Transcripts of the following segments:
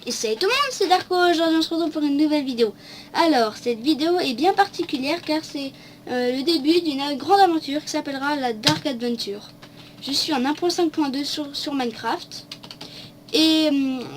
Et salut tout le monde, c'est Darko, aujourd'hui on se retrouve pour une nouvelle vidéo. Alors, cette vidéo est bien particulière car c'est le début d'une grande aventure qui s'appellera la Dark Adventure. Je suis en 1.5.2 sur Minecraft et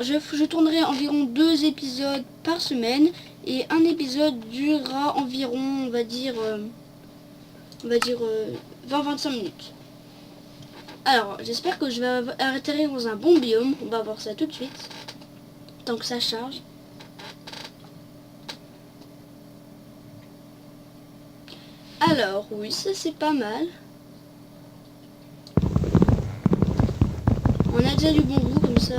je tournerai environ 2 épisodes par semaine et un épisode durera environ, on va dire 20-25 minutes. Alors, j'espère que je vais atterrir dans un bon biome, on va voir ça tout de suite. Tant que ça charge. Alors, oui, ça c'est pas mal. On a déjà du bon goût, comme ça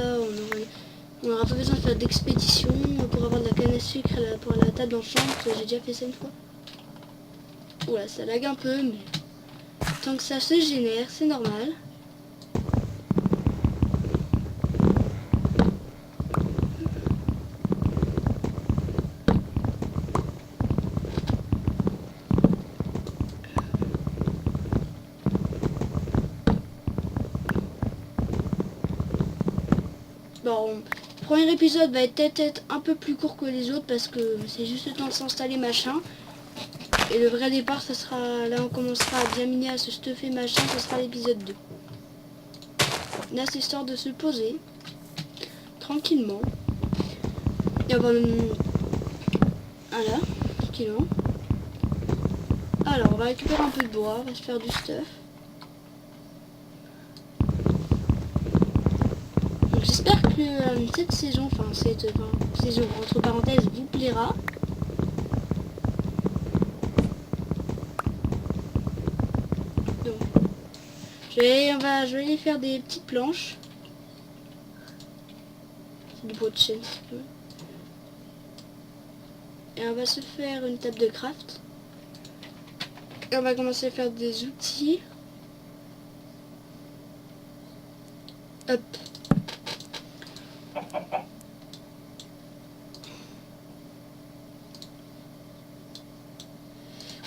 on n'aura pas besoin de faire d'expédition pour avoir de la canne à sucre pour la table d'enchant. J'ai déjà fait ça une fois. Oula, ça lag un peu, mais tant que ça se génère, c'est normal. Bon, le premier épisode va être un peu plus court que les autres parce que c'est juste le temps de s'installer machin. Et le vrai départ, ça sera, là on commencera à bien miner, à se stuffer machin, ça sera l'épisode 2. Là c'est histoire de se poser, tranquillement. Et voilà, tranquillement. Alors on va récupérer un peu de bois, on va se faire du stuff. J'espère que cette saison, saison entre parenthèses, vous plaira. Donc, je vais aller faire des petites planches. C'est du bois de chêne. Et on va se faire une table de craft. Et on va commencer à faire des outils. Hop.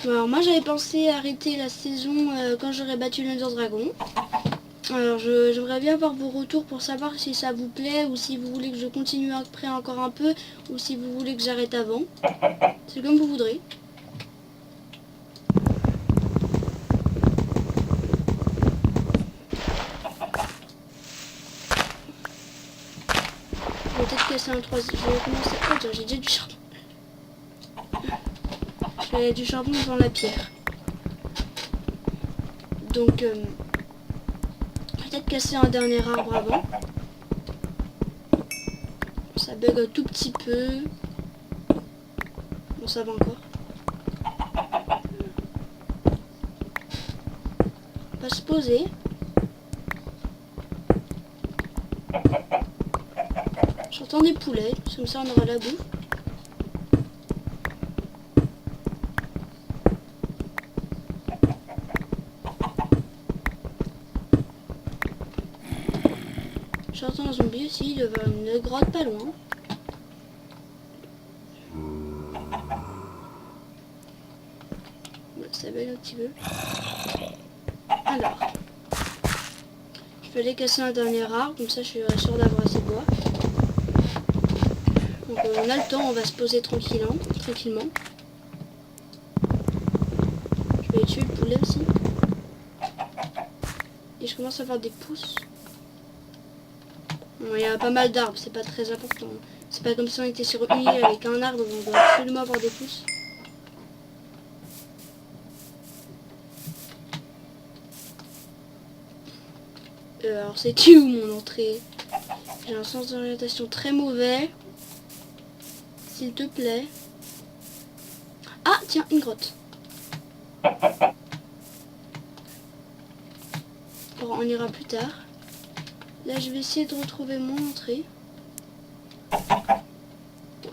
Bon, alors moi j'avais pensé arrêter la saison quand j'aurais battu l'Under Dragon. Alors j'aimerais bien avoir vos retours pour savoir si ça vous plaît ou si vous voulez que je continue après encore un peu ou si vous voulez que j'arrête avant. C'est comme vous voudrez. Je vais peut-être casser un troisième. Je vais commencer. Oh tiens, j'ai déjà du charbon. J'ai du charbon devant la pierre. Donc peut-être casser un dernier arbre avant. Ça bug un tout petit peu. Bon, ça va encore. On va se poser. J'entends des poulets, comme ça on aura la bouffe. J'entends un zombie aussi, il doit y avoir une grotte pas loin. Ouais, ça bug un petit peu. Alors, je vais aller casser un dernier arbre, comme ça je suis sûr d'avoir assez de bois. Donc on a le temps, on va se poser tranquillement. Je vais tuer le poulet aussi. Et je commence à avoir des pousses. Bon, il y a pas mal d'arbres, c'est pas très important. C'est pas comme si on était sur une île avec un arbre, on doit absolument avoir des pousses. Alors c'est où mon entrée? J'ai un sens d'orientation très mauvais. S'il te plaît. Ah tiens, une grotte. Bon, on ira plus tard. Là je vais essayer de retrouver mon entrée.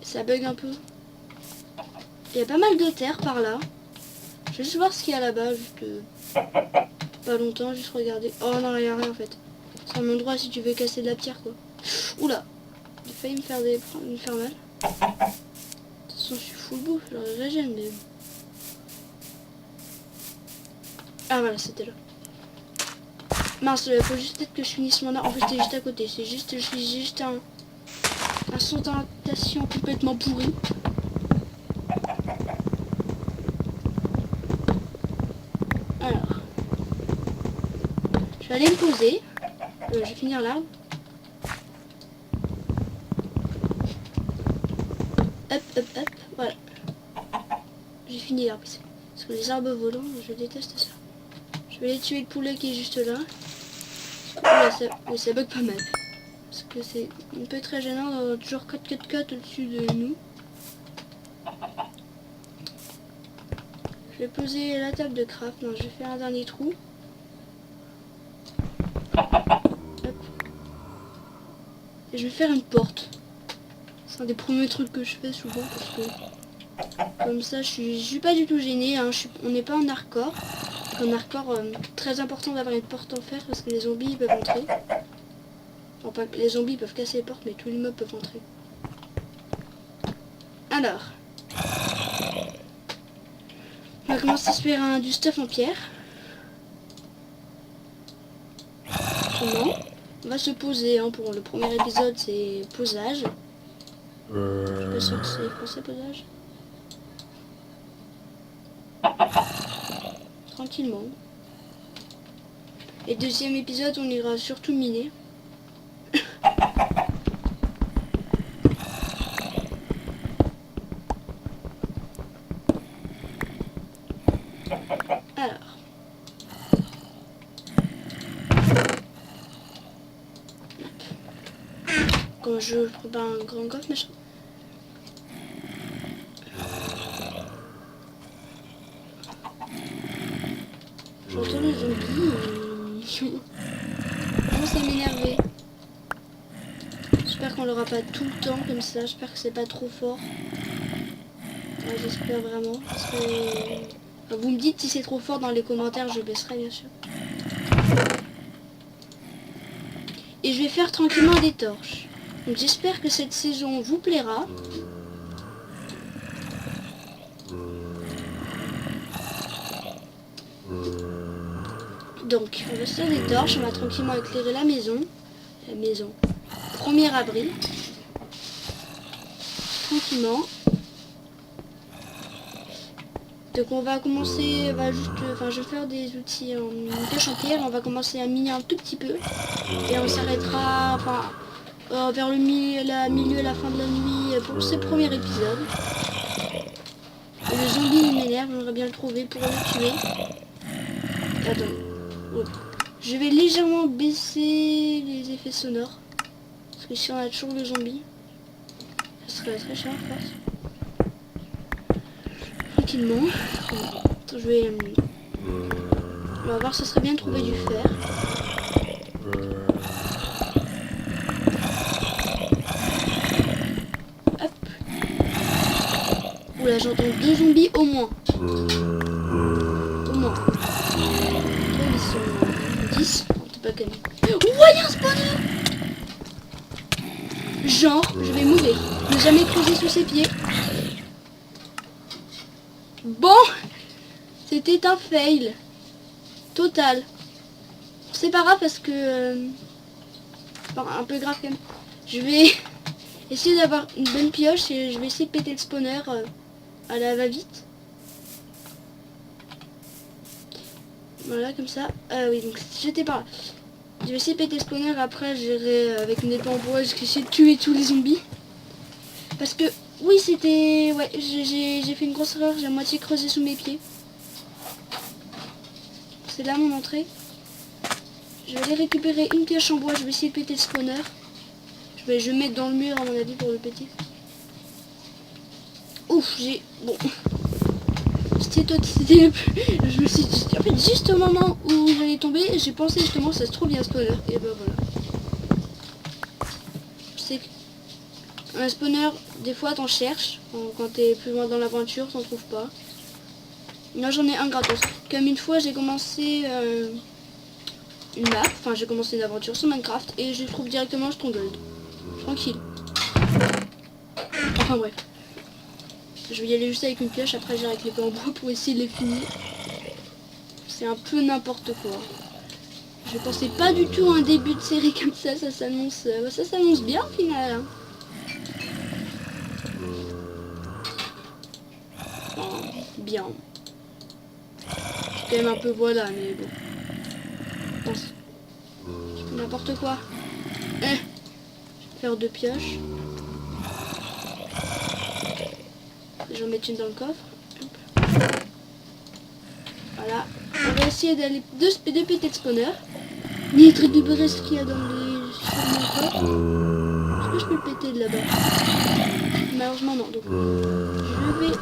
Ça bug un peu. Il y a pas mal de terre par là. Je vais juste voir ce qu'il y a là-bas, juste pas longtemps, juste regarder. Oh non, il n'y a rien en fait. C'est un endroit si tu veux casser de la pierre quoi. Oula, j'ai failli me faire mal. De toute façon je suis full bouffe, j'aurais régène mais... Ah voilà, c'était là. Mince, il faut juste peut-être que je finisse mon arbre. En fait, c'est juste à côté. C'est juste, je suis juste un Instrumentation complètement pourrie. Alors, je vais aller me poser. Je vais finir l'arbre. Hop, hop, hop, voilà. J'ai fini l'arbre. Parce que les arbres volants, je déteste ça. Je vais aller tuer le poulet qui est juste là. Là, ça bug pas mal. Parce que c'est un peu très gênant d'avoir toujours 4 au-dessus de nous. Je vais poser la table de craft. Non, je vais faire un dernier trou. Hop. Et je vais faire une porte. C'est un des premiers trucs que je fais souvent parce que comme ça je suis pas du tout gêné. Hein. On n'est pas en hardcore. En hardcore, très important d'avoir une porte en fer parce que les zombies ils peuvent entrer. Enfin, les zombies peuvent casser les portes, mais tous les mobs peuvent entrer. Alors, on va commencer à se faire du stuff en pierre. Comment on va se poser, hein, pour le premier épisode, c'est posage. Je suis pas sûr que c'est français, posage. Tranquillement. Et deuxième épisode, on ira surtout miner. Alors. Quand je prépare un grand coffre, machin. J'entends les zombies. Commence à m'énerver. J'espère qu'on l'aura pas tout le temps comme ça. J'espère que c'est pas trop fort. Ouais, j'espère vraiment. Parce que... Enfin, vous me dites si c'est trop fort dans les commentaires, je baisserai bien sûr. Et je vais faire tranquillement des torches. Donc j'espère que cette saison vous plaira. Donc on va se faire des torches, on va tranquillement éclairer la maison. La maison. Premier abri. Tranquillement. Donc on va commencer, je vais faire des outils en pêche en pierre, on va commencer à miner un tout petit peu. Et on s'arrêtera vers le milieu, la fin de la nuit pour ce premier épisode. Et le zombie il m'énerve, j'aimerais bien le trouver pour le tuer. Attends. Oh. Je vais légèrement baisser les effets sonores. Parce que si on a toujours le zombie, ça serait très cher en fait. Tranquillement. Attends, je vais... On va voir, ça serait bien de trouver du fer. Hop. Oula, j'entends 2 zombies au moins. Au moins. Ils sont 10. On peut pas gagner. Oh, il y a un spawner. Genre, je vais mourir. Ne jamais creuser sous ses pieds. Bon, c'était un fail. Total. C'est pas grave parce que... un peu grave quand même. Je vais essayer d'avoir une bonne pioche et je vais essayer de péter le spawner à la va-vite. Voilà, comme ça. Ah oui, donc j'étais par là. Je vais essayer de péter le spawner, après j'irai avec une épée en bois, je vais essayer de tuer tous les zombies. Parce que, oui c'était... Ouais, j'ai fait une grosse erreur, j'ai à moitié creusé sous mes pieds. C'est là mon entrée. Je vais aller récupérer une pioche en bois, je vais essayer de péter le spawner. Je vais mettre dans le mur à mon avis pour le péter. Ouf, j'ai... Bon. Je me suis dit, en fait, juste au moment où j'allais tomber, j'ai pensé justement, ça se trouve bien spawner. Et ben voilà. Je sais qu'un spawner, des fois t'en cherches. Quand t'es plus loin dans l'aventure, t'en trouves pas. Là j'en ai un gratos. Comme une fois j'ai commencé une map, enfin j'ai commencé une aventure sur Minecraft et je trouve directement Strong Gold. Tranquille. Enfin bref. Je vais y aller juste avec une pioche, après j'irai avec les en bois pour essayer de les finir. C'est un peu n'importe quoi. Je pensais pas du tout à un début de série comme ça, ça s'annonce bien au final. Hein. bien. C'est quand même un peu voilà, mais bon. Pense. N'importe quoi. Je vais faire 2 pioches. J'en mets une dans le coffre. Voilà. On va essayer d'aller de péter le spawner. Les trucs de brest qu'il y a dans les sur mon coffre. Est-ce que je peux le péter de là-bas? Malheureusement non. Donc je vais.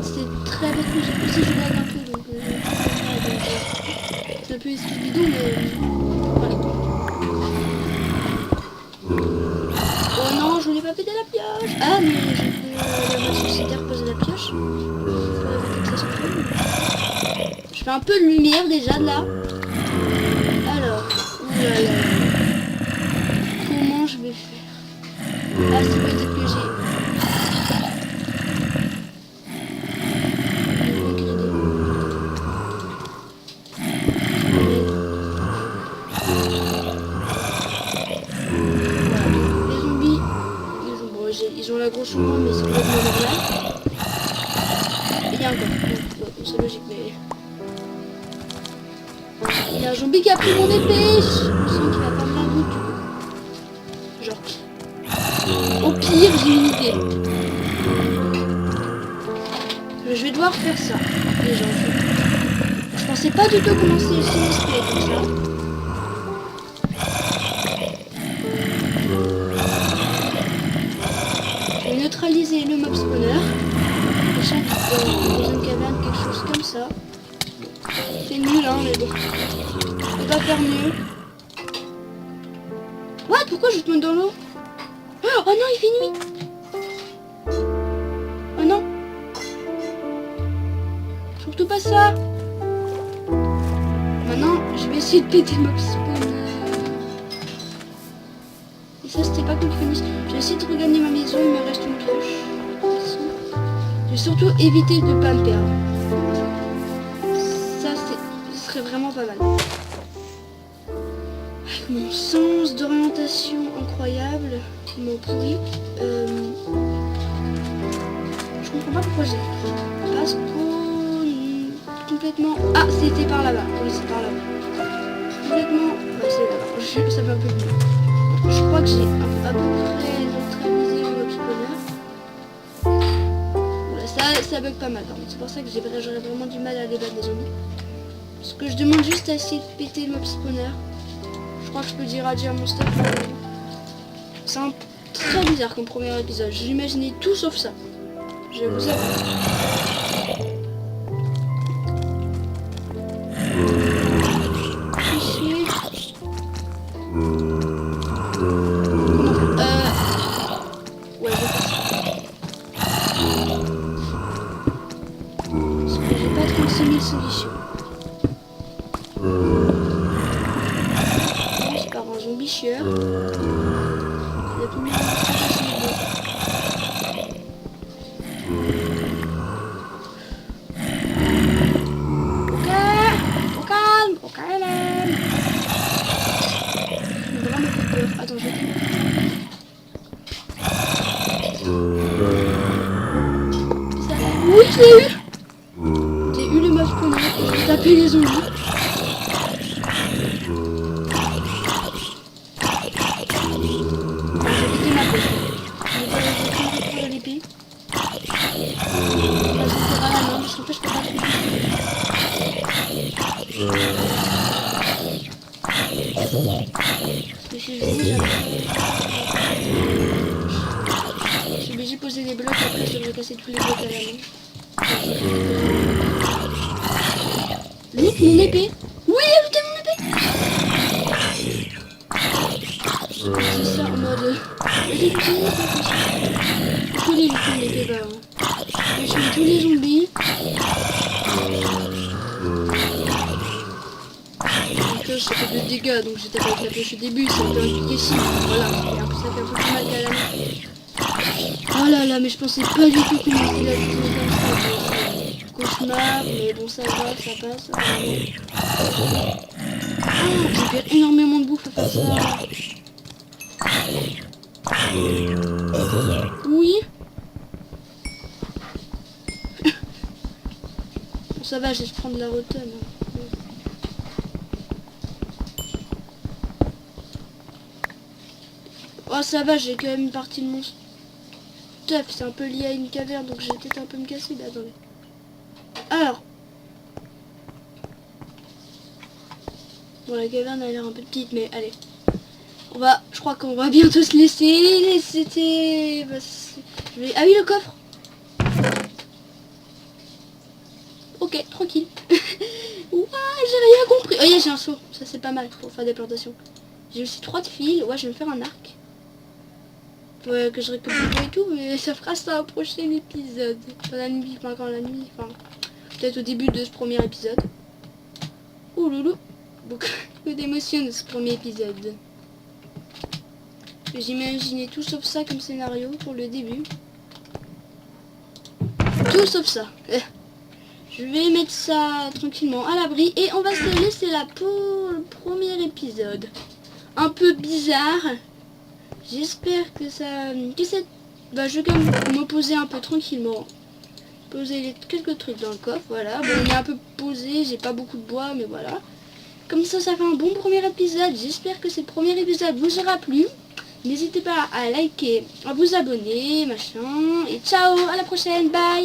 C'est très bête que j'ai poussé, je lag un peu donc c'est un peu esprit bidon mais voilà. Oh non, je voulais pas péter la pioche. Ah mais j'ai fait la masse sociétaire poser la pioche. Je fais un peu de lumière déjà de là. Alors, oulala. Comment je vais faire? Ah, c'est peut-être que j'ai. Les zombies, ils ont la grosse chouette, mais c'est complètement normal. Et il y a un coffre. Bon, c'est logique, mais. Il y a un zombie qui a pris mon épée. Je sens qu'il va pas me la route. Genre. Au pire, j'ai une idée. Je vais devoir faire ça. Déjà, je pensais pas du tout commencer le CSP comme ça. Je vais neutraliser le mob spawner. Je sens que dans une caverne, quelque chose comme ça. C'est nul, hein, mais bon. Je peux pas faire mieux. What? Pourquoi je te mets dans l'eau? Oh non, il fait nuit. Oh non. Surtout pas ça. Maintenant, je vais essayer de péter le mob spawner. Et ça, c'était pas cool qu'il finisse. Je vais essayer de regagner ma maison. Il me reste une pioche. Ici. Je vais surtout éviter de pas me perdre. Ça, ce serait vraiment pas mal. Avec mon sens d'orientation incroyable, mon pourri. Je comprends pas pourquoi j'ai pas complètement. Ah, c'était par là-bas. Oui, c'est par là-bas. Complètement. Ouais, c'est là-bas. Ça fait un peu mieux. Je crois que j'ai à peu près neutralisé le mob spawner. Voilà, ça bug pas mal. C'est pour ça que j'aurais vraiment du mal à aller battre des zombies. Parce que je demande juste à essayer de péter le mob spawner. Je crois que je peux dire adieu à mon staff. C'est très bizarre comme premier épisode. J'imaginais tout sauf ça. Je vous avoue. Ouais, je vais faire ça. Parce que j'ai pas 36 000 solutions. C'est par un zombie chieur. Il a tout mis en attends, je vais... Oui, je l'ai eu. J'ai eu le mob spawner. J'ai tapé les zombies. J'ai pété ma peau. J'ai prendre l'épée. Là, je vais faire à la main, parce qu'en fait, je peux pas le je suis obligé de poser des blocs, après je devrais casser tous les blocs à la main. Loot mon épée. Oui, lootez mon épée. C'est ça en mode... Je peux les looter mon épée, bah. Je tue tous les zombies. Ça fait de dégâts, donc j'ai tapé avec la pioche au début, ça a été un pic ici, voilà, ça fait un peu plus mal qu'à la main. Oh là là, mais je pensais pas du tout commencer la vidéo comme ça, cauchemar, mais bon ça va, ça passe. Oh, j'ai perdu énormément de bouffe à faire ça. Oui. ça va, je vais prendre la rotonde. Oh ça va, j'ai quand même une partie de mon stuff. C'est un peu lié à une caverne, donc j'ai peut-être un peu me casser. Bah, attendez. Alors. Bon, la caverne a l'air un peu petite, mais allez. Je crois qu'on va bientôt se laisser. C'était... Bah, ah oui, le coffre. Ok, tranquille. Ouah, j'ai rien compris. Oh, yeah, j'ai un seau. Ça, c'est pas mal pour faire des plantations. J'ai aussi 3 de fil. Ouais, je vais me faire un arc. Ouais, que je récupère et tout, mais ça fera ça au prochain épisode. Pas la nuit, pas quand la nuit. Enfin, peut-être au début de ce premier épisode. Ouh loulou. Beaucoup d'émotions de ce premier épisode. J'imaginais tout sauf ça comme scénario pour le début. Tout sauf ça. Je vais mettre ça tranquillement à l'abri et on va se laisser là pour le premier épisode. Un peu bizarre. J'espère que ça... Bah, je vais quand même me poser un peu tranquillement. Poser quelques trucs dans le coffre, voilà. Bon, on est un peu posé, j'ai pas beaucoup de bois, mais voilà. Comme ça fait un bon premier épisode. J'espère que ce premier épisode vous aura plu. N'hésitez pas à liker, à vous abonner, machin. Et ciao, à la prochaine, bye.